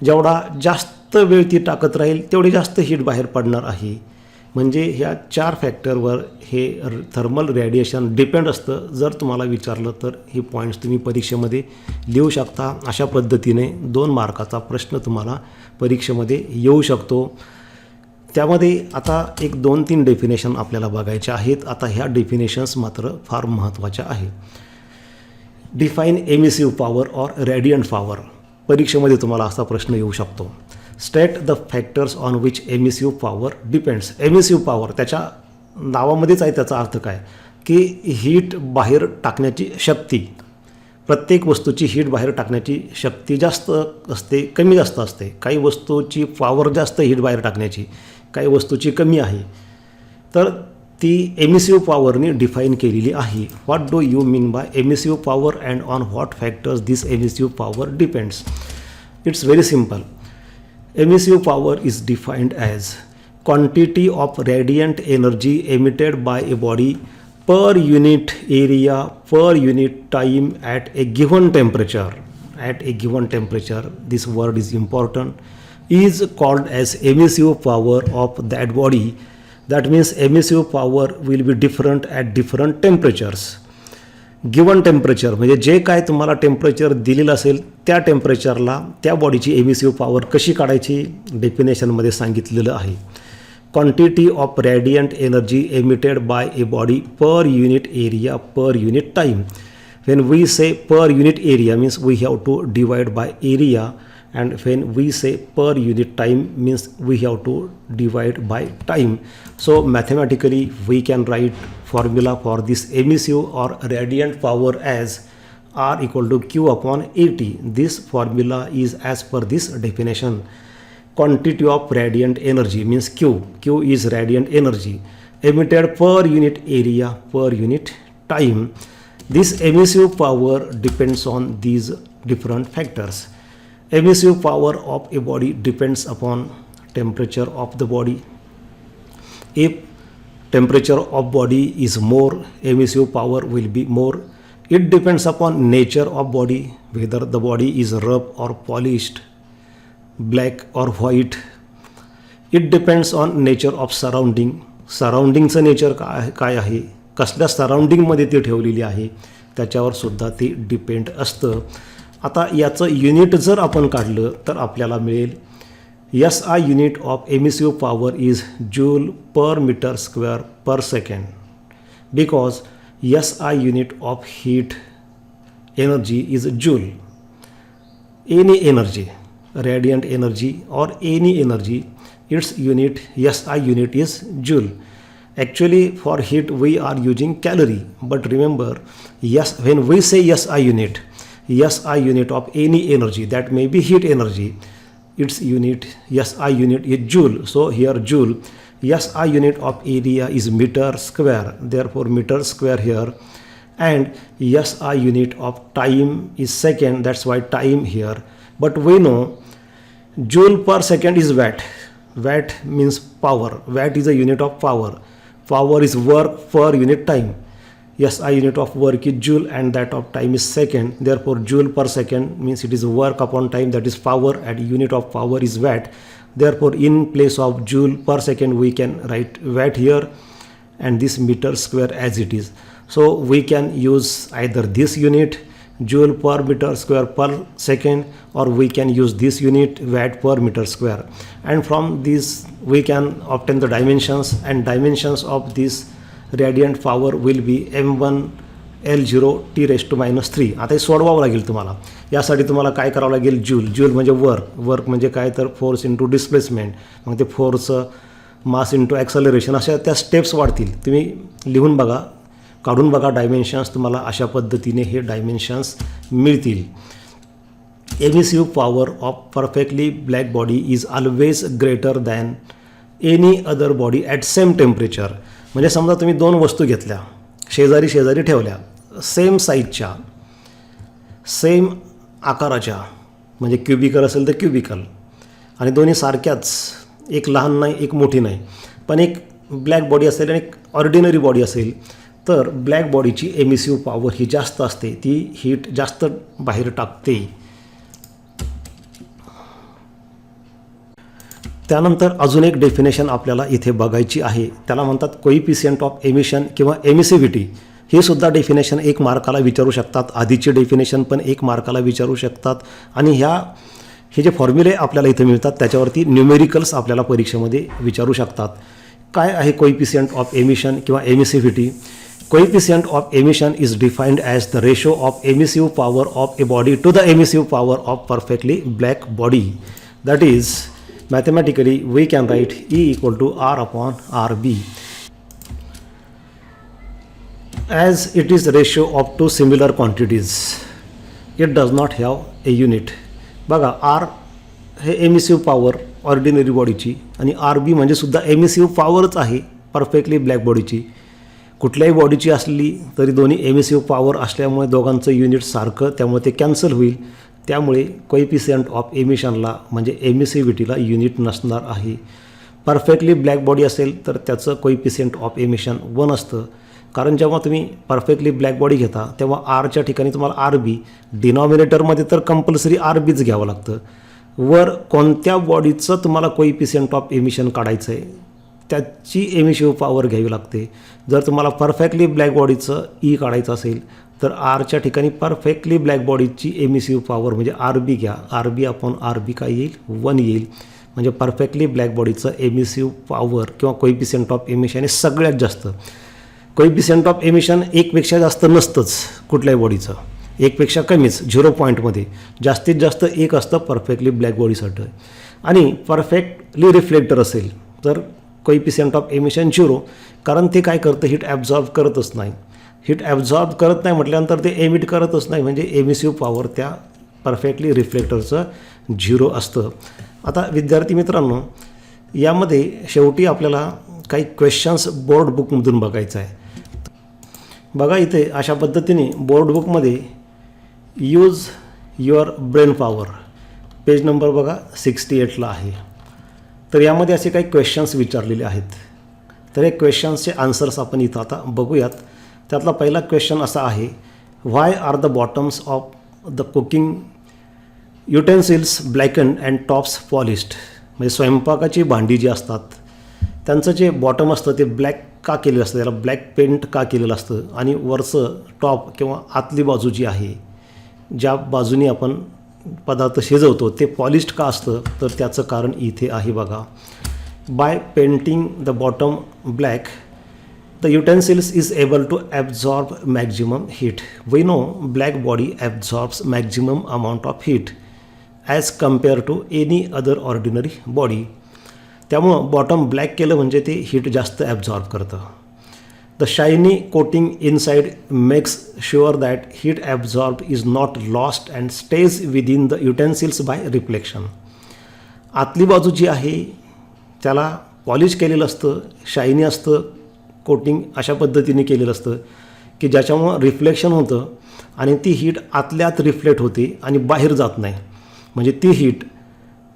जेवढा जास्त वेळ ती टाकत राहील तेवढी जास्त हीट बाहेर पडणार आहे. म्हणजे ह्या 4 फॅक्टरवर हे थर्मल रेडिएशन डिपेंड असतं. जर तुम्हाला विचारलं तर हे पॉईंट्स तुम्ही परीक्षेमध्ये लिहू शकता. अशा पद्धतीने 2 मार्काचा प्रश्न तुम्हाला परीक्षेमध्ये येऊ शकतो. त्यामध्ये आता एक 2-3 डेफिनेशन आपल्याला बघायचे आहेत. आता ह्या डेफिनेशन्स मात्र फार महत्त्वाच्या आहेत. Define emissive power or radiant power. परीक्षेमध्ये तुम्हाला असा प्रश्न येऊ शकतो. State the factors on which emissive power depends. Emissive power त्याच्या नावामध्येच आहे, त्याचा अर्थ काय की हीट बाहेर टाकण्याची शक्ती. प्रत्येक वस्तूची हीट बाहेर टाकण्याची शक्ती जास्त असते, कमी जास्त असते. काही वस्तूची पॉवर जास्त हीट बाहेर टाकण्याची, काही वस्तूची कमी आहे. तर ती एमिसिव्ह पॉवरने डिफाईन केलेली आहे. What do you mean by emissive power and on what factors this emissive power depends. It's very simple. Emissive power is defined as quantity of radiant energy emitted by a body per unit area per unit time at a given temperature. At a given temperature, this word is important, is called as emissive power of that body. That means emissive power will be different at different temperatures. Given temperature म्हणजे जे काय तुम्हाला टेम्परेचर दिलेलं असेल त्या टेम्परेचरला त्या बॉडीची एमिसिव्ह पॉवर कशी काढायची डेफिनेशनमध्ये सांगितलेलं आहे. Quantity of radiant energy emitted by a body per unit area per unit time. When we say per unit area means we have to divide by area, and when we say per unit time means we have to divide by time. So mathematically we can write formula for this emissive or radiant power as R equal to Q upon AT. This formula is as per this definition. Quantity of radiant energy means Q. Q is radiant energy emitted per unit area per unit time. This emissive power depends on these different factors. Emissive power of a body depends upon temperature of the body. If temperature of body is more, emissive power will be more. It depends upon nature of body, whether the body is rough or polished, black or white. It depends on nature of surrounding. सराउंडिंगचं नेचर काय आहे, कसल्या सराउंडिंगमध्ये ती ठेवलेली आहे त्याच्यावर सुद्धा ते डिपेंड असतं. आता याचं युनिट जर आपण काढलं तर आपल्याला मिळेल SI unit of emissive power is joule per metre square per second. Because SI unit of heat energy is joule. Any energy, radiant energy or any energy, its unit SI unit is joule. Actually for heat we are using calorie, but remember, yes, when we say SI unit of any energy, that may be heat energy, its unit SI unit is joule. So here joule SI unit of area is meter square, therefore meter square here, and SI unit of time is second, that's why time here. But we know joule per second is watt. Watt means power. Watt is a unit of power. Power is work per unit time. SI unit of work is joule and that of time is second. Therefore joule per second means it is work upon time, that is power, and unit of power is watt. Therefore in place of joule per second we can write watt here and this meter square as it is. So we can use either this unit joule per meter square per second, or we can use this unit watt per meter square, and from this we can obtain the dimensions, and dimensions of this radiant power will be m1 L0 t raised to -3. आता हे सोडवावं लागेल तुम्हाला. यासाठी तुम्हाला काय करावं लागेल, जूल म्हणजे वर्क म्हणजे काय तर फोर्स इंटू डिस्प्लेसमेंट, मग ते फोर्स मास इंटू ॲक्सलरेशन, अशा त्या स्टेप्स वाढतील. तुम्ही लिहून बघा, काढून बघा डायमेन्शन्स, तुम्हाला अशा पद्धतीने हे डायमेन्शन्स मिळतील. Emissive power of perfectly black body is always greater than any other body at same temperature. म्हणजे समजा तुम्ही दोन वस्तू घेतल्या, शेजारी शेजारी ठेवल्या, सेम साईजच्या, सेम आकाराच्या, म्हणजे क्युबिकल असेल तर क्युबिकल, आणि दोन्ही सारख्याच, एक लहान नाही एक मोठी नाही, पण एक ब्लॅक बॉडी असेल आणि एक ऑर्डिनरी बॉडी असेल, तर ब्लॅक बॉडीची एमिसिव्ह पॉवर ही जास्त असते, ती हीट जास्त बाहेर टाकते. त्यानंतर अजून एक डेफिनेशन आपल्याला इथे बघायची आहे, त्याला म्हणतात कोइफिशियंट ऑफ एमिशन किंवा एमिसिव्हिटी. हे सुद्धा डेफिनेशन 1 मार्काला विचारू शकतात, आधीची डेफिनेशन पण 1 मार्काला विचारू शकतात, आणि हे जे फॉर्म्युले आपल्याला इथे मिळतात त्याच्यावरती न्यूमेरिकल्स आपल्याला परीक्षेमध्ये विचारू शकतात. काय आहे कोइफिशियंट ऑफ एमिशन किंवा emissivity? Coefficient of emission is defined as the ratio of emissive power of a body to the emissive power of perfectly black body. That is mathematically we can write E equal to R upon RB, as it is the ratio of two similar quantities. It does not have a unit. बघा, R हे एमिसिव्ह पॉवर ऑर्डिनरी बॉडीची, आणि RB म्हणजे सुद्धा एमिसिव्ह पॉवरच आहे परफेक्टली ब्लॅक बॉडीची. कुठल्याही बॉडीची असली तरी दोन्ही एमिसिव्ह पॉवर असल्यामुळे दोघांचं युनिट सारखं, त्यामुळे ते कॅन्सल होईल. त्यामुळे कोइफिशियंट ऑफ एमिशनला म्हणजे एमिसिव्हिटीला युनिट नसणार आहे. परफेक्टली ब्लॅक बॉडी असेल तर त्याचं कोइफिशियंट ऑफ एमिशन 1 असतं, कारण जेव्हा तुम्ही परफेक्टली ब्लॅक बॉडी घेता तेव्हा आरच्या ठिकाणी तुम्हाला RB, डिनॉमिनेटरमध्ये तर कंपल्सरी RBच घ्यावं लागतं. वर कोणत्या बॉडीचं तुम्हाला कोइफिशियंट ऑफ एमिशन काढायचं आहे त्याची एमिसिव्ह पॉवर घ्यावी लागते. जर तुम्हाला परफेक्टली ब्लॅक बॉडीचं E काढायचं असेल तर आरच्या ठिकाणी परफेक्टली ब्लॅक बॉडीची एमिसिव्ह पॉवर म्हणजे RB घ्या. RB अपॉन RB काय येईल? 1 येईल. म्हणजे परफेक्टली ब्लॅक बॉडीचं एमिसिव्ह पॉवर किंवा कोइफिशियंट ऑफ एमिशन हे सगळ्यात जास्त. कोइफिशियंट ऑफ एमिशन 1पेक्षा जास्त नसतंच कुठल्याही बॉडीचं, 1पेक्षा कमीच, 0 पॉईंटमध्ये. जास्तीत जास्त 1 असतं परफेक्टली ब्लॅक बॉडीसाठी. आणि परफेक्टली रिफ्लेक्टर असेल तर कोइफिशियंट ऑफ एमिशन 0, कारण ते काय करतं, हीट ॲब्झॉर्ब करतच नाही. हीट ॲब्झॉर्ब करत नाही म्हटल्यानंतर ते एमिट करतच नाही, म्हणजे एमिसिव्ह पॉवर त्या परफेक्टली रिफ्लेक्टरचं 0 असतं. आता विद्यार्थी मित्रांनो, यामध्ये शेवटी आपल्याला काही क्वेश्चन्स बोर्ड बुकमधून बघायचं आहे. बघा इथे अशा पद्धतीने बोर्ड बुकमध्ये use your brain power page number बघा 68ला आहे. तर यामध्ये असे काही क्वेश्चन्स विचारलेले आहेत. तर हे क्वेश्चन्सचे आन्सर्स आपण इथं आता बघूयात. त्यातला पहिला क्वेश्चन असा आहे, why are the bottoms of the cooking utensils blackened and tops polished? म्हणजे स्वयंपाकाची भांडी जी असतात त्यांचं जे बॉटम असतं ते ब्लॅक का केलेलं असतं, त्याला ब्लॅक पेंट का केलेलं असतं, आणि वरचं टॉप किंवा आतली बाजू जी आहे ज्या बाजूने आपण पदार्थ शिजवतो ते पॉलिश्ड का असतं, तर त्याचं कारण इथे आहे बघा. By painting the bottom black the utensils is able to absorb maximum heat. We know black body absorbs maximum amount of heat as compared to any other ordinary body. त्यामुळं बॉटम ब्लॅक केलं म्हणजे ते हीट जास्त ॲब्झॉर्ब करतं. The shiny coating inside makes sure that heat absorb is not lost and stage within the utensils bye reflection. आतली बाजू जी आहे त्याला पॉलिश केलेलं असतं, शायनी असतं, कोटिंग अशा पद्धतीने केलेलं असतं की ज्याच्यामुळं रिफ्लेक्शन होतं आणि ती हीट आतल्या आत रिफ्लेक्ट होते आणि बाहेर जात नाही. म्हणजे ती हीट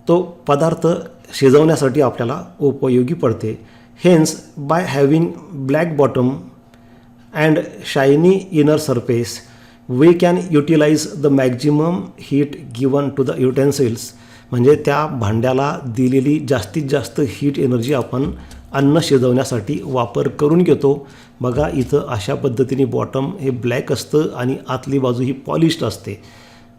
तो पदार्थ शिजवण्यासाठी आपल्याला उपयोगी पडते. Hence by having black bottom and shiny inner surface we can utilize the maximum heat given to the utensils. म्हणजे त्या भांड्याला दिलेली जास्तीत जास्त हीट एनर्जी आपण अन्न शिजवण्यासाठी वापर करून घेतो. बघा इथं अशा पद्धतीने बॉटम हे ब्लॅक असतं आणि आतली बाजू ही पॉलिश्ड असते.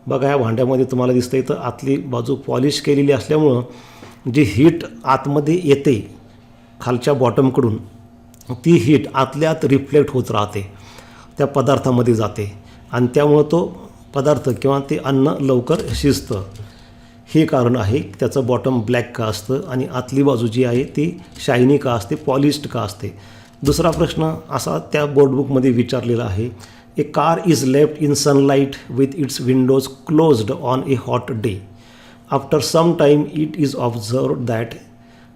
बघा या भांड्यामध्ये तुम्हाला दिसतं इथं आतली बाजू पॉलिश केलेली असल्यामुळं जी हीट आतमध्ये येते खालच्या बॉटमकडून ती हीट आतल्या आत रिफ्लेक्ट होत राहते, त्या पदार्थामध्ये जाते आणि त्यामुळं तो पदार्थ किंवा ते अन्न लवकर शिजतं. हे कारण आहे त्याचं बॉटम ब्लॅक का असतं आणि आतली बाजू जी आहे ती शायनी का असते, पॉलिश्ड का असते. दुसरा प्रश्न असा त्या बोर्डबुकमध्ये विचारलेला आहे, a car is left in sunlight with its windows closed on a hot day. After some time it is observed that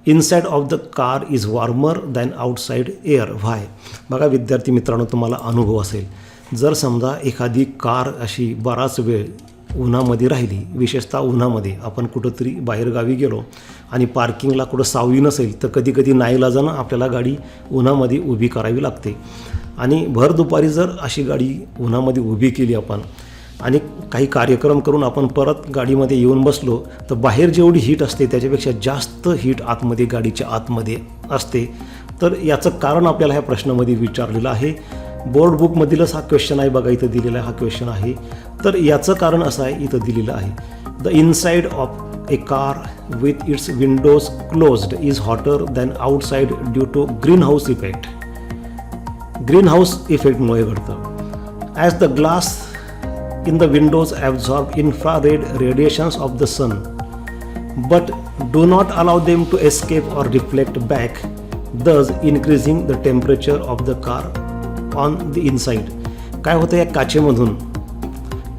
inside of the car is warmer than outside air. Why? बघा विद्यार्थी मित्रांनो, तुम्हाला अनुभव असेल, जर समजा एखादी कार अशी बराच वेळ उन्हामध्ये राहिली, विशेषतः उन्हामध्ये आपण कुठंतरी बाहेरगावी गेलो आणि पार्किंगला कुठं सावली नसेल तर कधी कधी नाईलाजानं आपल्याला गाडी उन्हामध्ये उभी करावी लागते. आणि भर दुपारी जर अशी गाडी उन्हामध्ये उभी केली आपण आणि काही कार्यक्रम करून आपण परत गाडीमध्ये येऊन बसलो तर बाहेर जेवढी हीट असते त्याच्यापेक्षा जास्त हीट आतमध्ये गाडीच्या आतमध्ये असते. तर याचं कारण आपल्याला ह्या प्रश्नामध्ये विचारलेलं आहे. बोर्ड बुकमधीलच हा क्वेश्चन आहे, बघा इथं दिलेला हा क्वेश्चन आहे. तर याचं कारण असं आहे, इथं दिलेलं आहे, the inside of a car with its windows closed is hotter than outside due to greenhouse effect. Greenhouse इफेक्टमुळे घडतं. As the glass in the windows absorb infrared radiations of the sun but do not allow them to escape or reflect back, thus increasing the temperature of the car on the inside. काय होतं, या काचेमधून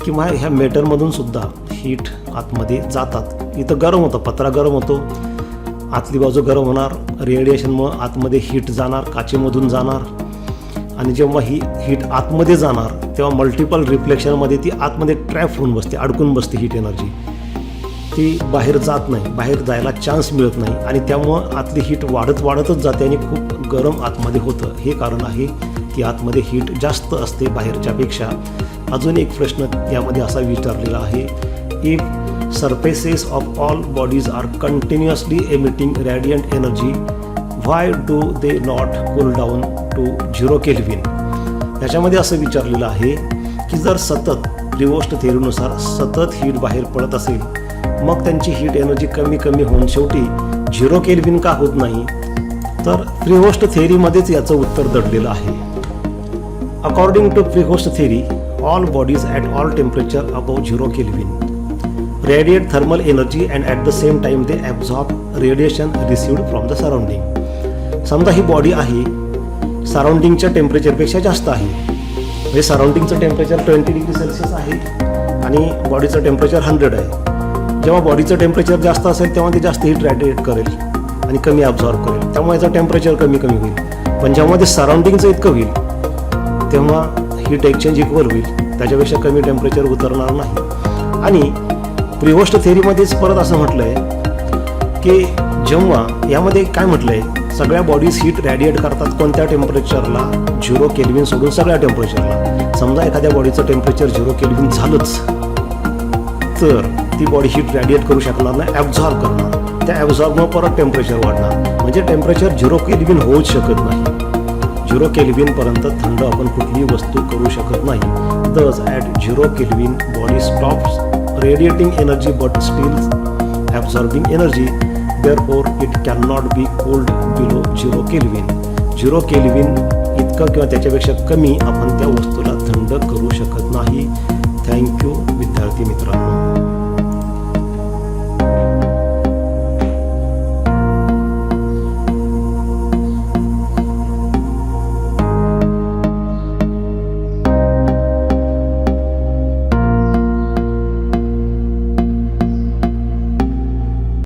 किंवा ह्या मेटलमधून सुद्धा हीट आतमध्ये जातात. इथं गरम होतं, पत्रा गरम होतो, आतली बाजू गरम होणार, रेडिएशनमुळं आतमध्ये हीट जाणार, काचेमधून जाणार आणि जेव्हा ही हीट आतमध्ये जाणार तेव्हा मल्टिपल रिफ्लेक्शनमध्ये ती आतमध्ये ट्रॅप होऊन बसते, अडकून बसते हीट एनर्जी. ती बाहेर जात नाही, बाहेर जायला चान्स मिळत नाही आणि त्यामुळं आतली हीट वाढतच जाते आणि खूप गरम आतमध्ये होतं. हे कारण आहे की आतमध्ये हीट जास्त असते बाहेरच्यापेक्षा. अजून एक प्रश्न यामध्ये असा विचारलेला आहे, if surfaces of all bodies are continuously emitting radiant energy, why do they not cool down to 0 kelvin. याच्यामध्ये असं विचारलेलं आहे की जर सतत प्रिवोस्ट थेअरीनुसार सतत हीट बाहेर पडत असेल मग त्यांची हीट एनर्जी कमी होऊन शेवटी 0 केल्विन का होत नाही. तर प्रिवोस्ट थेअरीमध्येच याचं उत्तर दडलेलं आहे. According to Prevost theory all bodies at all temperature above 0 kelvin radiate thermal energy and at the same time they absorb radiation received from the surrounding. समजा ही बॉडी आहे सराउंडिंगच्या टेम्परेचरपेक्षा जास्त आहे, म्हणजे सराउंडिंगचं टेम्परेचर 20 डिग्री सेल्सिअस आहे आणि बॉडीचं टेम्परेचर 100 आहे. जेव्हा बॉडीचं टेम्परेचर जास्त असेल तेव्हा ते जास्त हीट रॅडिएट करेल आणि कमी ॲब्झॉर्ब करेल, त्यामुळे याचं टेम्परेचर कमी होईल. पण जेव्हा ते सराउंडिंगचं इतकं होईल तेव्हा हीट एक्सचेंज इक्वल होईल, त्याच्यापेक्षा कमी टेम्परेचर उतरणार नाही. आणि प्रिवोस्ट थेअरीमध्येच परत असं म्हटलं आहे की जेव्हा यामध्ये काय म्हटलं आहे, सगळ्या बॉडीज हीट रॅडिएट करतात कोणत्या टेम्परेचरला, 0 केल्विन सोडून सगळ्या टेम्परेचरला. समजा एखाद्या बॉडीचं टेम्परेचर 0 केल्विन झालंच तर ती बॉडी हीट रॅडिएट करू शकणार नाही, ॲब्झॉर्ब करणार, त्या ॲब्झॉर्बमुळे परत टेम्परेचर वाढणार, म्हणजे टेम्परेचर 0 केल्विन होऊच शकत नाही. 0 केल्विनपर्यंत थंड आपण कुठलीही वस्तू करू शकत नाही. दस at 0 kelvin body stops radiating energy but still absorbing energy, therefore it cannot be cooled below 0 Kelvin. 0 Kelvin इतकं किंवा त्याच्यापेक्षा कमी आपण त्या वस्तूला थंड करू शकत नाही. थँक्यू विद्यार्थी मित्रांनो.